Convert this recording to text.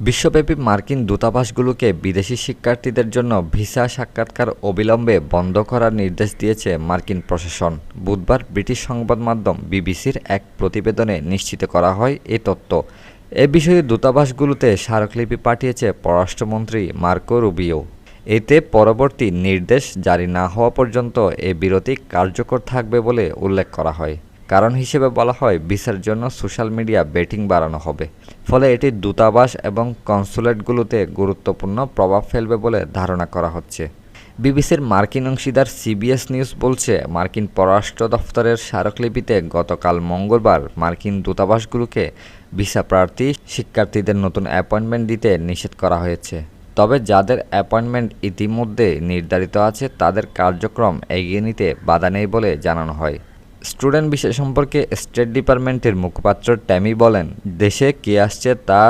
বিশ্বব্যাপী মার্কিন দূতাবাসগুলোকে বিদেশি শিক্ষার্থীদের জন্য ভিসা সাক্ষাৎকার অবিলম্বে বন্ধ করার নির্দেশ দিয়েছে মার্কিন প্রশাসন। বুধবার ব্রিটিশ সংবাদ মাধ্যম বিবিসির এক প্রতিবেদনে নিশ্চিত করা হয় এ তথ্য। এ বিষয়ে দূতাবাসগুলোতে স্মারকলিপি পাঠিয়েছে পররাষ্ট্রমন্ত্রী মার্কো রুবিও। এতে পরবর্তী নির্দেশ জারি না হওয়া পর্যন্ত এ বিরতি কার্যকর থাকবে বলে উল্লেখ করা হয়। কারণ হিসেবে বলা হয়, ভিসার জন্য সোশ্যাল মিডিয়া বেটিং বাড়ানো হবে, ফলে এটি দূতাবাস এবং কনস্যুলেটগুলোতে গুরুত্বপূর্ণ প্রভাব ফেলবে বলে ধারণা করা হচ্ছে। বিবিসির মার্কিন অংশীদার সিবিএস নিউজ বলছে, মার্কিন পররাষ্ট্র দফতরের স্মারকলিপিতে গতকাল মঙ্গলবার মার্কিন দূতাবাসগুলোকে ভিসা প্রার্থী শিক্ষার্থীদের নতুন অ্যাপয়েন্টমেন্ট দিতে নিষেধ করা হয়েছে। তবে যাদের অ্যাপয়েন্টমেন্ট ইতিমধ্যে নির্ধারিত আছে তাদের কার্যক্রম এগিয়ে নিতে বাধা নেই বলে জানানো হয়। স্টুডেন্ট বিষয় সম্পর্কে স্টেট ডিপার্টমেন্টের মুখপাত্র ট্যামি বলেন, দেশে কে আসছে তা